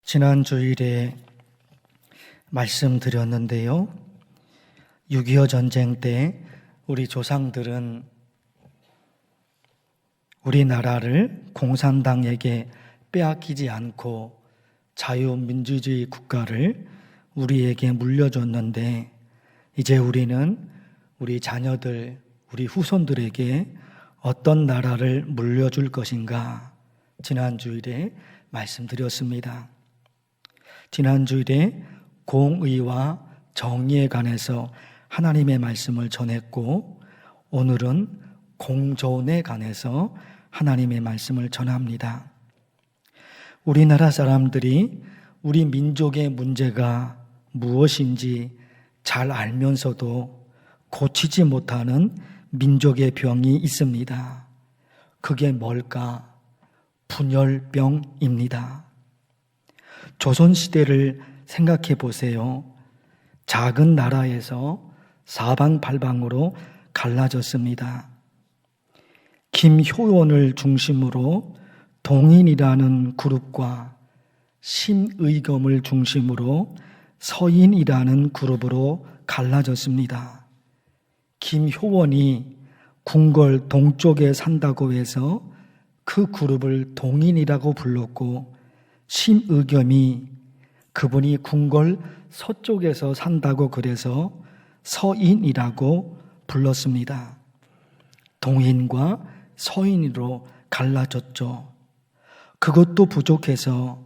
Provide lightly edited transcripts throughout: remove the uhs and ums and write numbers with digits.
지난 주일에 말씀드렸는데요. 6.25 전쟁 때 우리 조상들은 우리나라를 공산당에게 빼앗기지 않고 자유민주주의 국가를 우리에게 물려줬는데, 이제 우리는 우리 자녀들, 우리 후손들에게 어떤 나라를 물려줄 것인가? 지난 주일에 말씀드렸습니다. 지난 주일에 공의와 정의에 관해서 하나님의 말씀을 전했고, 오늘은 공존에 관해서 하나님의 말씀을 전합니다. 우리나라 사람들이 우리 민족의 문제가 무엇인지 잘 알면서도 고치지 못하는 민족의 병이 있습니다. 그게 뭘까? 분열병입니다. 조선시대를 생각해 보세요. 작은 나라에서 사방팔방으로 갈라졌습니다. 김효원을 중심으로 동인이라는 그룹과 심의겸을 중심으로 서인이라는 그룹으로 갈라졌습니다. 김효원이 궁궐 동쪽에 산다고 해서 그 그룹을 동인이라고 불렀고, 심의겸이 그분이 궁궐 서쪽에서 산다고 그래서 서인이라고 불렀습니다. 동인과 서인으로 갈라졌죠. 그것도 부족해서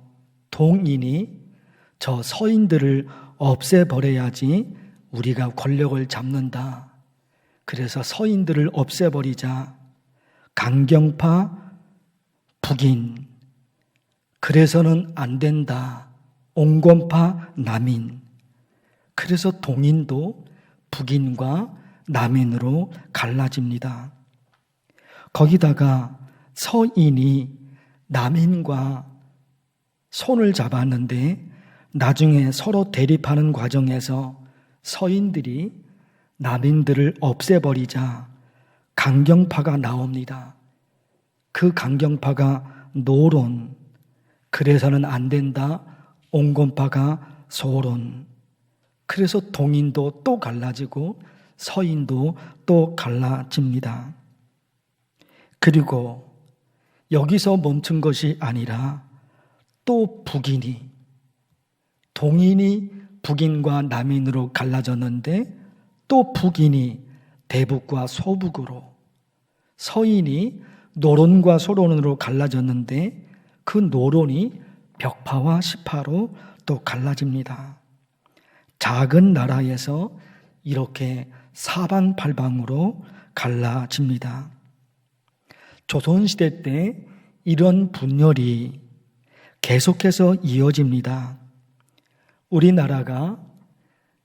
동인이 저 서인들을 없애버려야지 우리가 권력을 잡는다. 그래서 서인들을 없애버리자. 강경파 북인, 그래서는 안 된다. 온건파 남인. 그래서 동인도 북인과 남인으로 갈라집니다. 거기다가 서인이 남인과 손을 잡았는데 나중에 서로 대립하는 과정에서 서인들이 남인들을 없애버리자 강경파가 나옵니다. 그 강경파가 노론, 그래서는 안 된다. 온건파가 소론. 그래서 동인도 또 갈라지고 서인도 또 갈라집니다. 그리고 여기서 멈춘 것이 아니라 또 북인이, 동인이 북인과 남인으로 갈라졌는데 또 북인이 대북과 소북으로, 서인이 노론과 소론으로 갈라졌는데 그 노론이 벽파와 시파로 또 갈라집니다. 작은 나라에서 이렇게 사방팔방으로 갈라집니다. 조선시대 때 이런 분열이 계속해서 이어집니다. 우리나라가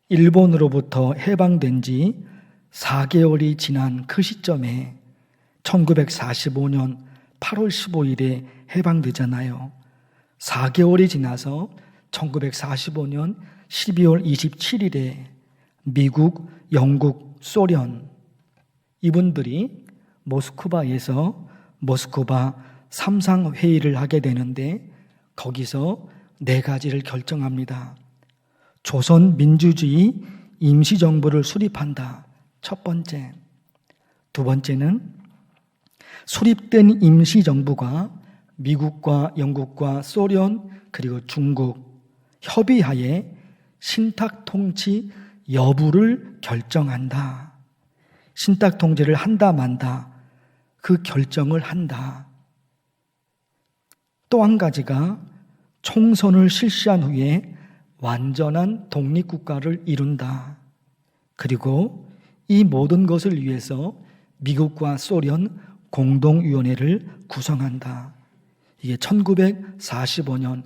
일본으로부터 해방된 지 4개월이 지난 그 시점에 1945년 8월 15일에 해방되잖아요. 4개월이 지나서 1945년 12월 27일에 미국, 영국, 소련 이분들이 모스크바에서 모스크바 삼상회의를 하게 되는데 거기서 4가지를 결정합니다. 조선민주주의 임시정부를 수립한다. 첫 번째. 두 번째는 수립된 임시정부가 미국과 영국과 소련 그리고 중국 협의하에 신탁통치 여부를 결정한다. 신탁통치를 한다 만다. 그 결정을 한다. 또 한 가지가 총선을 실시한 후에 완전한 독립국가를 이룬다. 그리고 이 모든 것을 위해서 미국과 소련 공동위원회를 구성한다. 이게 1945년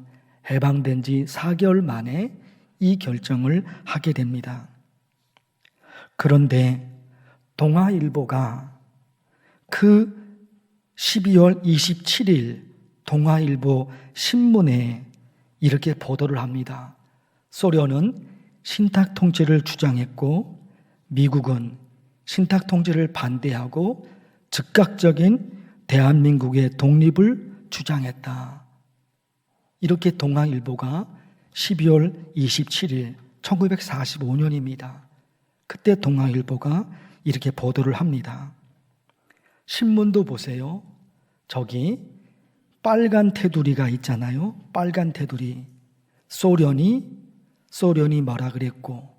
해방된 지 4개월 만에 이 결정을 하게 됩니다. 그런데 동아일보가 그 12월 27일 동아일보 신문에 이렇게 보도를 합니다. 소련은 신탁통치를 주장했고 미국은 신탁통치를 반대하고 즉각적인 대한민국의 독립을 주장했다. 이렇게 동아일보가 12월 27일 1945년입니다. 그때 동아일보가 이렇게 보도를 합니다. 신문도 보세요. 저기 빨간 테두리가 있잖아요. 빨간 테두리. 소련이 뭐라 그랬고,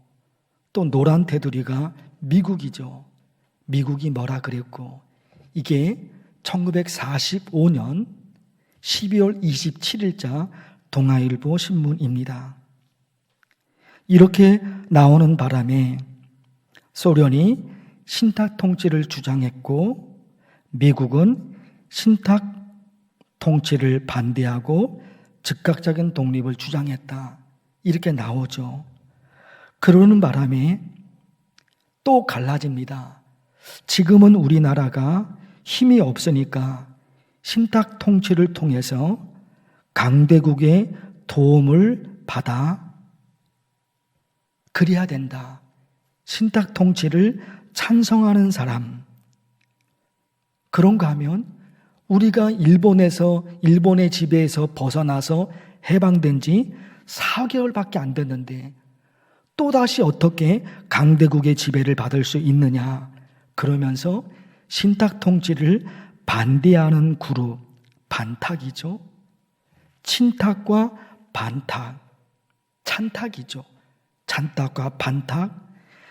또 노란 테두리가 미국이죠. 미국이 뭐라 그랬고, 이게 1945년 12월 27일자 동아일보 신문입니다. 이렇게 나오는 바람에 소련이 신탁 통치를 주장했고, 미국은 신탁 통치를 반대하고 즉각적인 독립을 주장했다. 이렇게 나오죠. 그러는 바람에 또 갈라집니다. 지금은 우리나라가 힘이 없으니까 신탁 통치를 통해서 강대국의 도움을 받아 그래야 된다. 신탁 통치를 찬성하는 사람. 그런가 하면 우리가 일본의 지배에서 벗어나서 해방된 지 4개월밖에 안 됐는데 또다시 어떻게 강대국의 지배를 받을 수 있느냐. 그러면서 신탁 통치를 반대하는 그룹, 반탁이죠. 친탁과 반탁, 찬탁이죠. 찬탁과 반탁,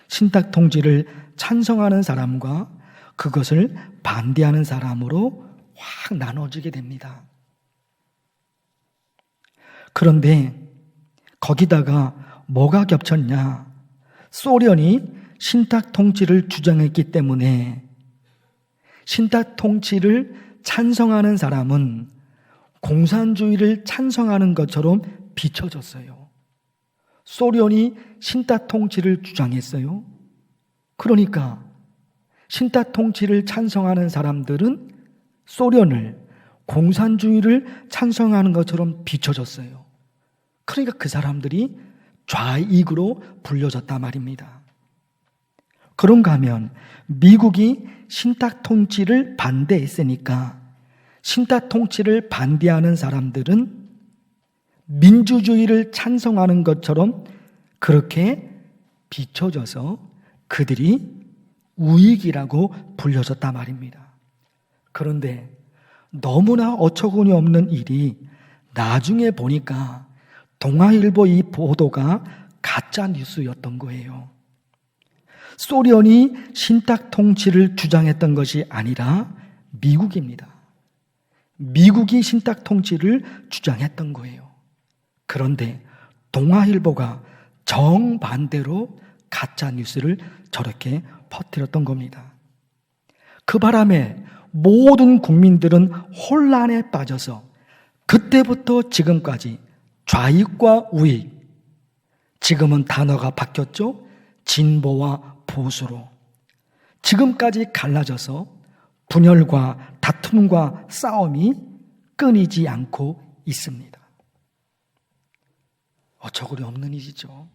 신탁 통치를 찬성하는 사람과 그것을 반대하는 사람으로 확 나눠지게 됩니다. 그런데 거기다가 뭐가 겹쳤냐? 소련이 신탁 통치를 주장했기 때문에 신탁 통치를 찬성하는 사람은 공산주의를 찬성하는 것처럼 비춰졌어요. 소련이 신탁 통치를 주장했어요. 그러니까 신탁 통치를 찬성하는 사람들은 소련을, 공산주의를 찬성하는 것처럼 비춰졌어요. 그러니까 그 사람들이 좌익으로 불려졌단 말입니다. 그런가 하면 미국이 신탁 통치를 반대했으니까 신탁 통치를 반대하는 사람들은 민주주의를 찬성하는 것처럼 그렇게 비춰져서 그들이 우익이라고 불려졌단 말입니다. 그런데 너무나 어처구니 없는 일이 나중에 보니까 동아일보 이 보도가 가짜 뉴스였던 거예요. 소련이 신탁 통치를 주장했던 것이 아니라 미국입니다. 미국이 신탁 통치를 주장했던 거예요. 그런데 동아일보가 정반대로 가짜 뉴스를 저렇게 퍼뜨렸던 겁니다. 그 바람에 모든 국민들은 혼란에 빠져서 그때부터 지금까지 좌익과 우익, 지금은 단어가 바뀌었죠? 진보와 보수로 지금까지 갈라져서 분열과 다툼과 싸움이 끊이지 않고 있습니다. 어처구니 없는 일이죠.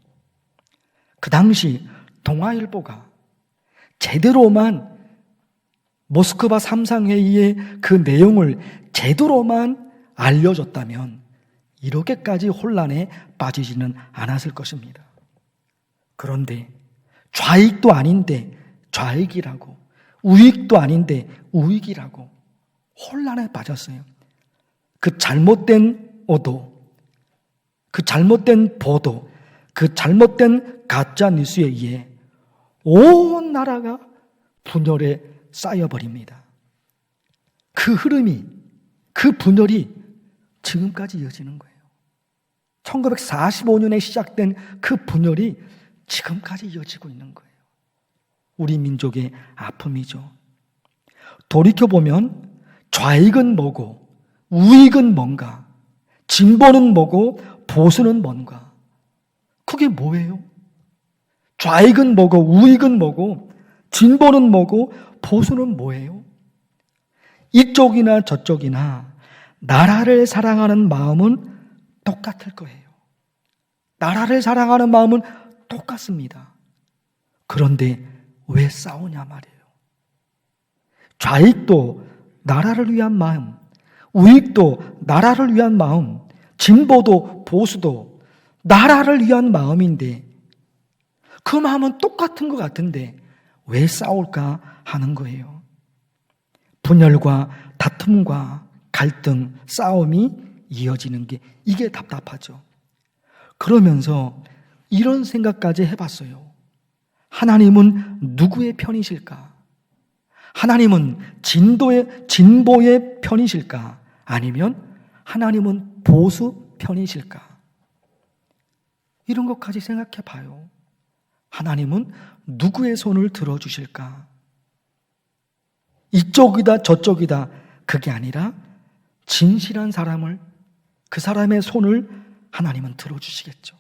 그 당시 동아일보가 제대로만 모스크바 삼상회의의 그 내용을 제대로만 알려줬다면 이렇게까지 혼란에 빠지지는 않았을 것입니다. 그런데 좌익도 아닌데 좌익이라고, 우익도 아닌데 우익이라고 혼란에 빠졌어요. 그 잘못된 오도, 그 잘못된 보도, 그 잘못된 가짜 뉴스에 의해 온 나라가 분열에 쌓여버립니다. 그 흐름이, 그 분열이 지금까지 이어지는 거예요. 1945년에 시작된 그 분열이 지금까지 이어지고 있는 거예요. 우리 민족의 아픔이죠. 돌이켜보면 좌익은 뭐고 우익은 뭔가, 진보는 뭐고 보수는 뭔가, 그게 뭐예요? 좌익은 뭐고 우익은 뭐고 진보는 뭐고 보수는 뭐예요? 이쪽이나 저쪽이나 나라를 사랑하는 마음은 똑같을 거예요. 나라를 사랑하는 마음은 똑같습니다. 그런데 왜 싸우냐 말이에요. 좌익도 나라를 위한 마음, 우익도 나라를 위한 마음, 진보도 보수도 나라를 위한 마음인데 그 마음은 똑같은 것 같은데 왜 싸울까 하는 거예요. 분열과 다툼과 갈등, 싸움이 이어지는 게 이게 답답하죠. 그러면서 이런 생각까지 해봤어요. 하나님은 누구의 편이실까? 하나님은 진보의 편이실까? 아니면 하나님은 보수 편이실까? 이런 것까지 생각해 봐요. 하나님은 누구의 손을 들어주실까? 이쪽이다 저쪽이다 그게 아니라 진실한 사람을, 그 사람의 손을 하나님은 들어주시겠죠.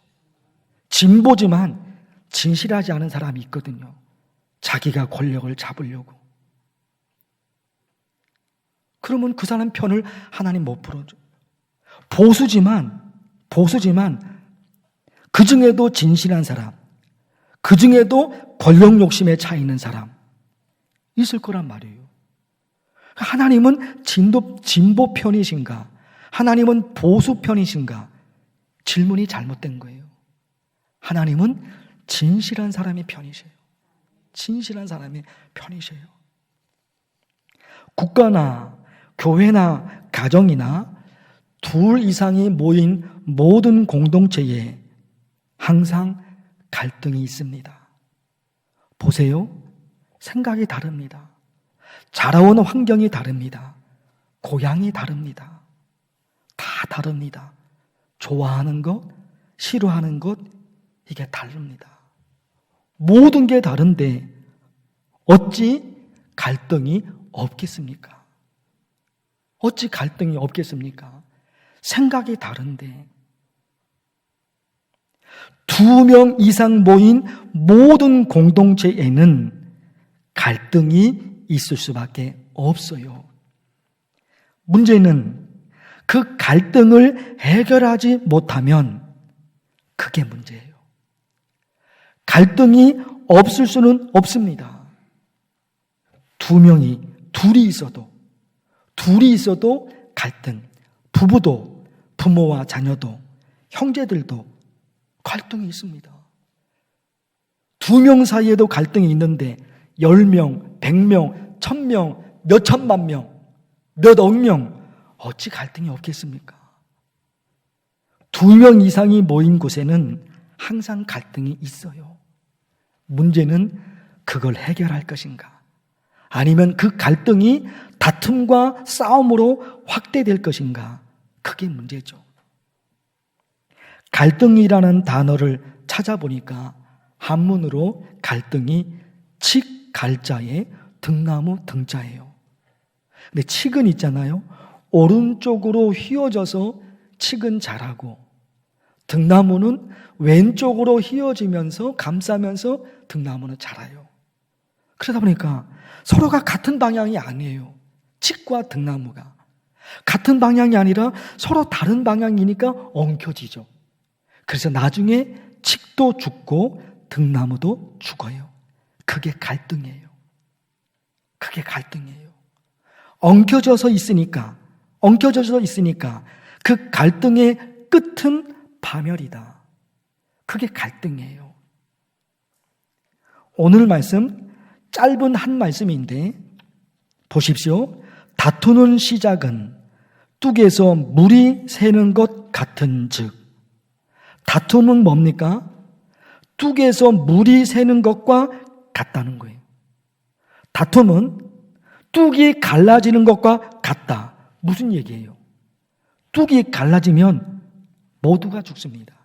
진보지만 진실하지 않은 사람이 있거든요. 자기가 권력을 잡으려고. 그러면 그 사람 편을 하나님 못 풀어줘. 보수지만 그 중에도 진실한 사람, 그 중에도 권력 욕심에 차 있는 사람 있을 거란 말이에요. 하나님은 진보 편이신가? 하나님은 보수 편이신가? 질문이 잘못된 거예요. 하나님은 진실한 사람의 편이세요. 진실한 사람의 편이세요. 국가나 교회나 가정이나 둘 이상이 모인 모든 공동체에 항상 갈등이 있습니다. 보세요. 생각이 다릅니다. 자라온 환경이 다릅니다. 고향이 다릅니다. 다 다릅니다. 좋아하는 것, 싫어하는 것, 이게 다릅니다. 모든 게 다른데 어찌 갈등이 없겠습니까? 어찌 갈등이 없겠습니까? 생각이 다른데 2명 이상 모인 모든 공동체에는 갈등이 있을 수밖에 없어요. 문제는 그 갈등을 해결하지 못하면 그게 문제예요. 갈등이 없을 수는 없습니다. 둘이 있어도 갈등, 부부도, 부모와 자녀도, 형제들도 갈등이 있습니다. 2명 사이에도 갈등이 있는데 10명, 100명, 1000명, 몇 천만 명, 몇 억 명 어찌 갈등이 없겠습니까? 2명 이상이 모인 곳에는 항상 갈등이 있어요. 문제는 그걸 해결할 것인가? 아니면 그 갈등이 다툼과 싸움으로 확대될 것인가? 그게 문제죠. 갈등이라는 단어를 찾아보니까 한문으로 갈등이 칡갈자에 등나무 등자예요. 근데 칡은 있잖아요. 오른쪽으로 휘어져서 칡은 자라고 등나무는 왼쪽으로 휘어지면서 감싸면서 등나무는 자라요. 그러다 보니까 서로가 같은 방향이 아니에요. 칡과 등나무가 같은 방향이 아니라 서로 다른 방향이니까 엉켜지죠. 그래서 나중에 칡도 죽고 등나무도 죽어요. 그게 갈등이에요. 그게 갈등이에요. 엉켜져서 있으니까 그 갈등의 끝은 파멸이다. 그게 갈등이에요. 오늘 말씀 짧은 한 말씀인데 보십시오. 다투는 시작은 뚝에서 물이 새는 것 같은즉. 다툼은 뭡니까? 뚝에서 물이 새는 것과 같다는 거예요. 다툼은 뚝이 갈라지는 것과 같다. 무슨 얘기예요? 뚝이 갈라지면 모두가 죽습니다.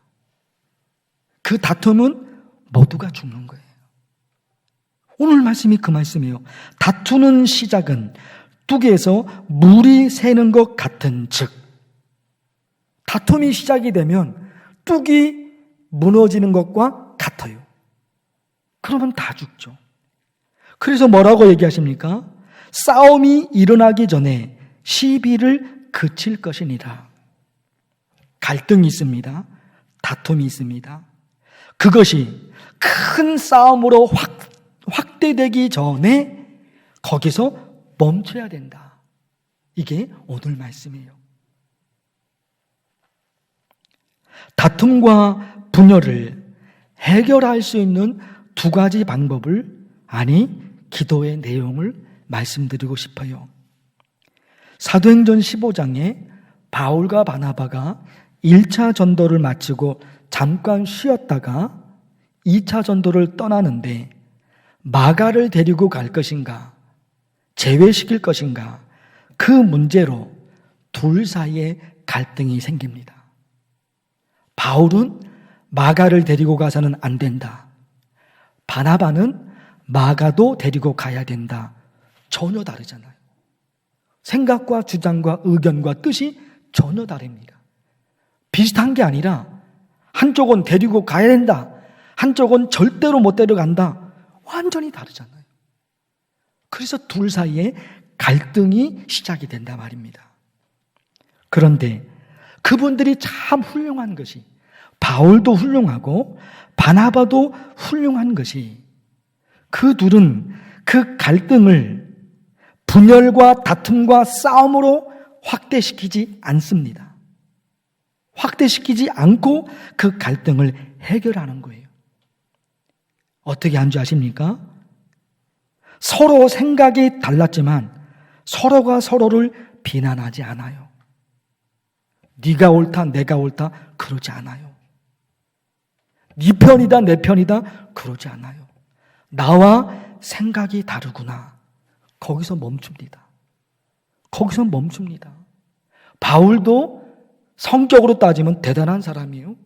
그 다툼은 모두가 죽는 거예요. 오늘 말씀이 그 말씀이에요. 다투는 시작은 뚝에서 물이 새는 것 같은 즉. 다툼이 시작이 되면 뚝이 무너지는 것과 같아요. 그러면 다 죽죠. 그래서 뭐라고 얘기하십니까? 싸움이 일어나기 전에 시비를 그칠 것이니라. 갈등이 있습니다. 다툼이 있습니다. 그것이 큰 싸움으로 확대되기 전에 거기서 멈춰야 된다. 이게 오늘 말씀이에요. 다툼과 분열을 해결할 수 있는 두 가지 방법을, 아니 기도의 내용을 말씀드리고 싶어요. 사도행전 15장에 바울과 바나바가 1차 전도를 마치고 잠깐 쉬었다가 2차 전도를 떠나는데 마가를 데리고 갈 것인가, 제외시킬 것인가, 그 문제로 둘 사이에 갈등이 생깁니다. 바울은 마가를 데리고 가서는 안 된다. 바나바는 마가도 데리고 가야 된다. 전혀 다르잖아요. 생각과 주장과 의견과 뜻이 전혀 다릅니다. 비슷한 게 아니라 한쪽은 데리고 가야 된다, 한쪽은 절대로 못 데려간다. 완전히 다르잖아요. 그래서 둘 사이에 갈등이 시작이 된다 말입니다. 그런데 그분들이 참 훌륭한 것이, 바울도 훌륭하고 바나바도 훌륭한 것이, 그 둘은 그 갈등을 분열과 다툼과 싸움으로 확대시키지 않습니다. 확대시키지 않고 그 갈등을 해결하는 거예요. 어떻게 한 줄 아십니까? 서로 생각이 달랐지만 서로가 서로를 비난하지 않아요. 네가 옳다, 내가 옳다 그러지 않아요. 네 편이다, 내 편이다 그러지 않아요. 나와 생각이 다르구나. 거기서 멈춥니다. 거기서 멈춥니다. 바울도 성격으로 따지면 대단한 사람이에요.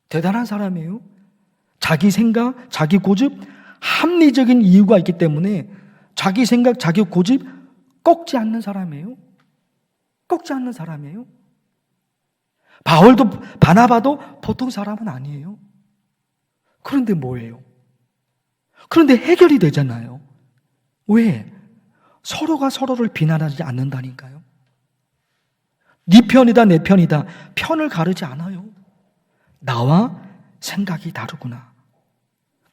대단한 사람이에요. 자기 생각, 자기 고집, 합리적인 이유가 있기 때문에 자기 생각, 자기 고집 꺾지 않는 사람이에요. 꺾지 않는 사람이에요. 바울도 바나바도 보통 사람은 아니에요. 그런데 뭐예요? 그런데 해결이 되잖아요. 왜? 서로가 서로를 비난하지 않는다니까요. 네 편이다, 내 편이다. 편을 가르지 않아요. 나와 생각이 다르구나.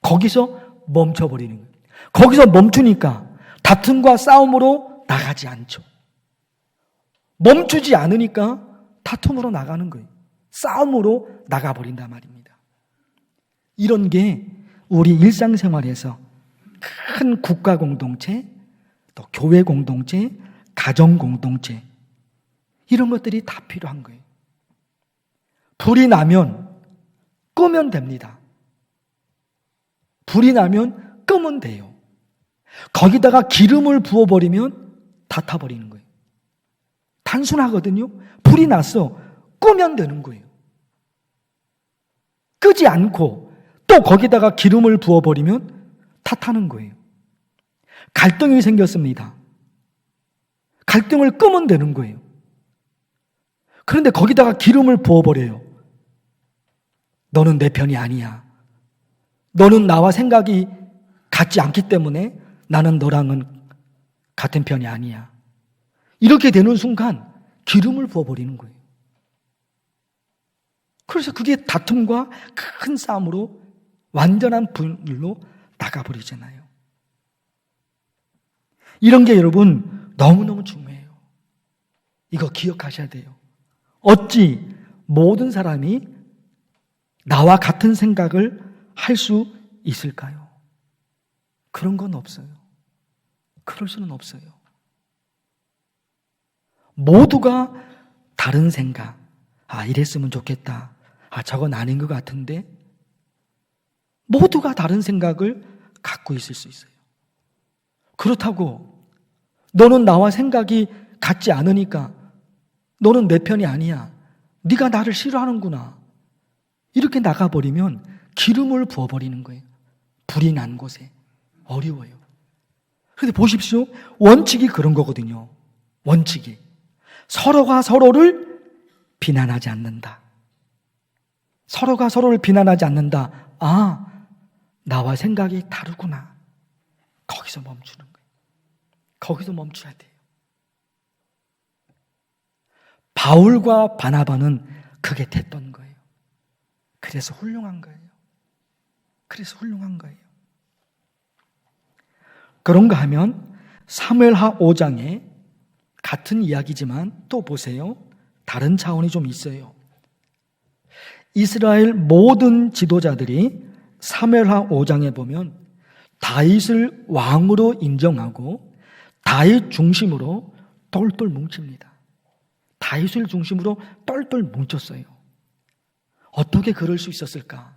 거기서 멈춰버리는 거예요. 거기서 멈추니까 다툼과 싸움으로 나가지 않죠. 멈추지 않으니까 다툼으로 나가는 거예요. 싸움으로 나가버린단 말입니다. 이런 게 우리 일상생활에서 큰 국가 공동체, 또 교회 공동체, 가정 공동체, 이런 것들이 다 필요한 거예요. 불이 나면 끄면 됩니다. 불이 나면 끄면 돼요. 거기다가 기름을 부어버리면 다 타버리는 거예요. 단순하거든요. 불이 났어. 끄면 되는 거예요. 끄지 않고 또 거기다가 기름을 부어버리면 다 타는 거예요. 갈등이 생겼습니다. 갈등을 끄면 되는 거예요. 그런데 거기다가 기름을 부어버려요. 너는 내 편이 아니야. 너는 나와 생각이 같지 않기 때문에 나는 너랑은 같은 편이 아니야. 이렇게 되는 순간 기름을 부어버리는 거예요. 그래서 그게 다툼과 큰 싸움으로 완전한 분열로 나가버리잖아요. 이런 게 여러분 너무너무 중요해요. 이거 기억하셔야 돼요. 어찌 모든 사람이 나와 같은 생각을 할 수 있을까요? 그런 건 없어요. 그럴 수는 없어요. 모두가 다른 생각, 이랬으면 좋겠다. 저건 아닌 것 같은데. 모두가 다른 생각을 갖고 있을 수 있어요. 그렇다고 너는 나와 생각이 같지 않으니까 너는 내 편이 아니야. 네가 나를 싫어하는구나. 이렇게 나가버리면 기름을 부어버리는 거예요. 불이 난 곳에. 어려워요. 그런데 보십시오. 원칙이 그런 거거든요. 원칙이. 서로가 서로를 비난하지 않는다. 서로가 서로를 비난하지 않는다. 나와 생각이 다르구나. 거기서 멈추는 거예요. 거기서 멈춰야 돼요. 바울과 바나바는 그게 됐던 거예요. 그래서 훌륭한 거예요. 그래서 훌륭한 거예요. 그런가 하면 사무엘하 5장에 같은 이야기지만 또 보세요. 다른 차원이 좀 있어요. 이스라엘 모든 지도자들이 사무엘하 5장에 보면 다윗을 왕으로 인정하고 다윗 중심으로 똘똘 뭉칩니다. 다윗을 중심으로 똘똘 뭉쳤어요. 어떻게 그럴 수 있었을까?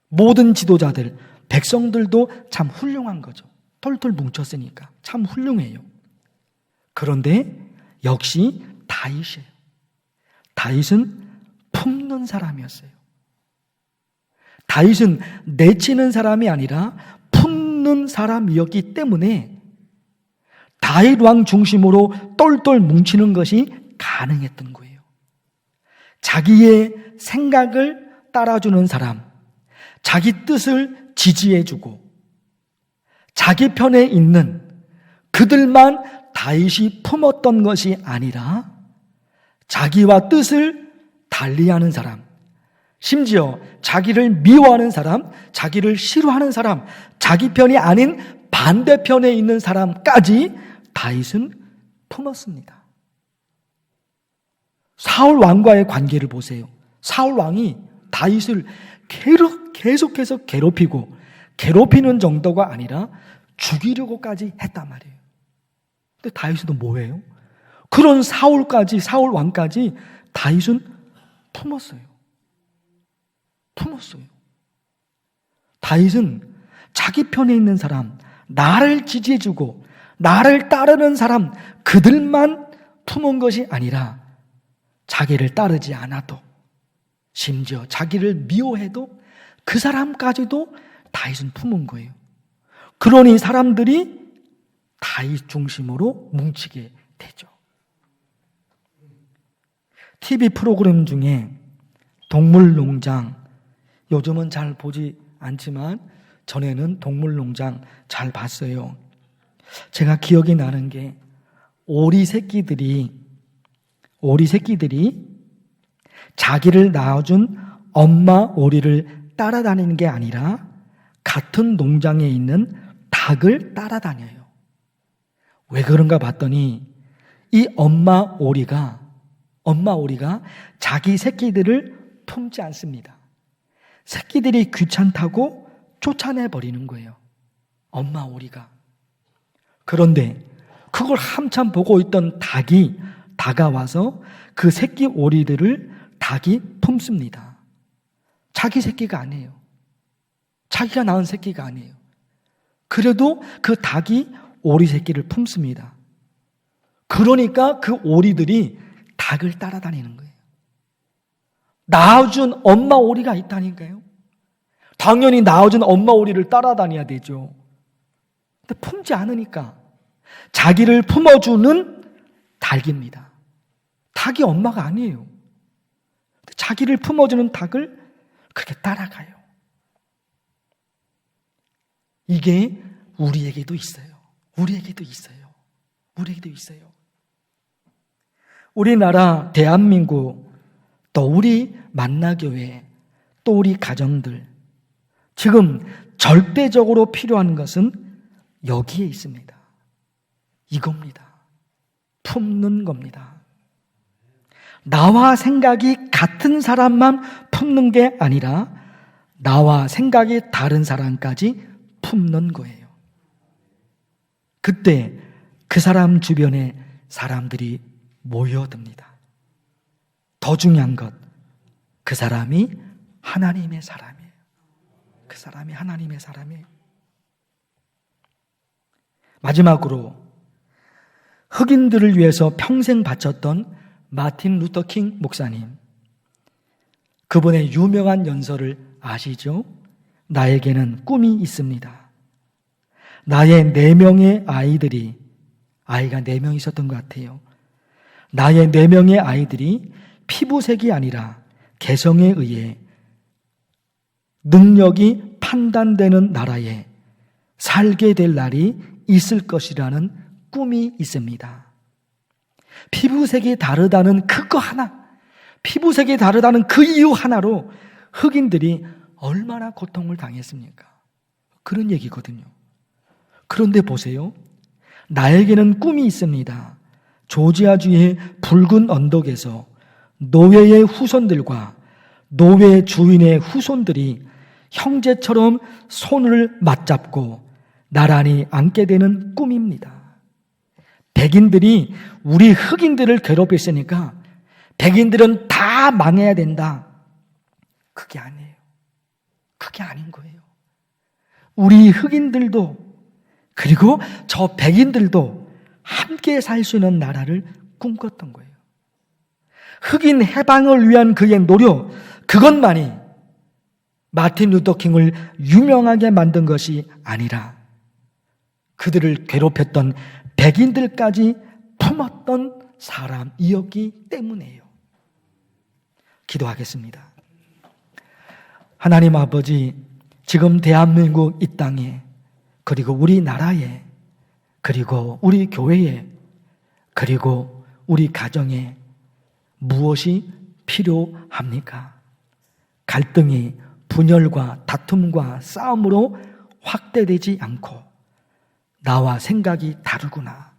모든 지도자들, 백성들도 참 훌륭한 거죠. 똘똘 뭉쳤으니까 참 훌륭해요. 그런데 역시 다윗이에요. 다윗은 품는 사람이었어요. 다윗은 내치는 사람이 아니라 품는 사람이었기 때문에 다윗 왕 중심으로 똘똘 뭉치는 것이 가능했던 거예요. 자기의 생각을 따라주는 사람, 자기 뜻을 지지해주고 자기 편에 있는 그들만 다윗이 품었던 것이 아니라 자기와 뜻을 달리하는 사람, 심지어 자기를 미워하는 사람, 자기를 싫어하는 사람, 자기 편이 아닌 반대편에 있는 사람까지 다윗은 품었습니다. 사울 왕과의 관계를 보세요. 사울 왕이 다윗을 계속해서 괴롭히는 정도가 아니라 죽이려고까지 했단 말이에요. 근데 다윗은 뭐예요? 그런 사울 왕까지 다윗은 품었어요. 다윗은 자기 편에 있는 사람, 나를 지지해주고 나를 따르는 사람, 그들만 품은 것이 아니라 자기를 따르지 않아도, 심지어 자기를 미워해도 그 사람까지도 다윗은 품은 거예요. 그러니 사람들이 다윗 중심으로 뭉치게 되죠. TV 프로그램 중에 동물농장, 요즘은 잘 보지 않지만 전에는 동물농장 잘 봤어요. 제가 기억이 나는 게 오리 새끼들이 자기를 낳아준 엄마 오리를 따라다니는 게 아니라 같은 농장에 있는 닭을 따라다녀요. 왜 그런가 봤더니 이 엄마 오리가 자기 새끼들을 품지 않습니다. 새끼들이 귀찮다고 쫓아내버리는 거예요. 엄마 오리가. 그런데 그걸 한참 보고 있던 닭이 다가와서 그 새끼 오리들을 닭이 품습니다. 자기 새끼가 아니에요. 자기가 낳은 새끼가 아니에요. 그래도 그 닭이 오리 새끼를 품습니다. 그러니까 그 오리들이 닭을 따라다니는 거예요. 낳아준 엄마 오리가 있다니까요. 당연히 낳아준 엄마 오리를 따라다녀야 되죠. 근데 품지 않으니까 자기를 품어주는 닭입니다. 닭이 엄마가 아니에요. 자기를 품어주는 닭을 그렇게 따라가요. 이게 우리에게도 있어요. 우리나라 대한민국, 또 우리 만나교회, 또 우리 가정들, 지금 절대적으로 필요한 것은 여기에 있습니다. 이겁니다. 품는 겁니다. 나와 생각이 같은 사람만 품는 게 아니라 나와 생각이 다른 사람까지 품는 거예요. 그때 그 사람 주변에 사람들이 모여듭니다. 더 중요한 것, 그 사람이 하나님의 사람이에요. 마지막으로 흑인들을 위해서 평생 바쳤던 마틴 루터 킹 목사님, 그분의 유명한 연설을 아시죠? 나에게는 꿈이 있습니다. 나의 4명의 아이가 4명 있었던 것 같아요. 나의 4명의 아이들이 피부색이 아니라 개성에 의해 능력이 판단되는 나라에 살게 될 날이 있을 것이라는 꿈이 있습니다. 피부색이 다르다는 그거 하나, 피부색이 다르다는 그 이유 하나로 흑인들이 얼마나 고통을 당했습니까? 그런 얘기거든요. 그런데 보세요. 나에게는 꿈이 있습니다. 조지아주의 붉은 언덕에서 노예의 후손들과 노예 주인의 후손들이 형제처럼 손을 맞잡고 나란히 앉게 되는 꿈입니다. 백인들이 우리 흑인들을 괴롭혔으니까 백인들은 다 망해야 된다. 그게 아니에요. 그게 아닌 거예요. 우리 흑인들도 그리고 저 백인들도 함께 살 수 있는 나라를 꿈꿨던 거예요. 흑인 해방을 위한 그의 노력, 그것만이 마틴 루터 킹을 유명하게 만든 것이 아니라 그들을 괴롭혔던 백인들까지 품었던 사람이었기 때문이에요. 기도하겠습니다. 하나님 아버지, 지금 대한민국 이 땅에, 그리고 우리나라에, 그리고 우리 교회에, 그리고 우리 가정에 무엇이 필요합니까? 갈등이 분열과 다툼과 싸움으로 확대되지 않고 나와 생각이 다르구나.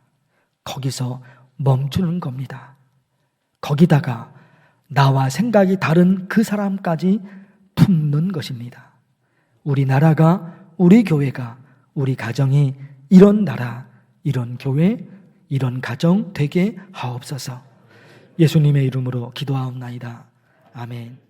거기서 멈추는 겁니다. 거기다가 나와 생각이 다른 그 사람까지 품는 것입니다. 우리나라가, 우리 교회가, 우리 가정이 이런 나라, 이런 교회, 이런 가정 되게 하옵소서. 예수님의 이름으로 기도하옵나이다. 아멘.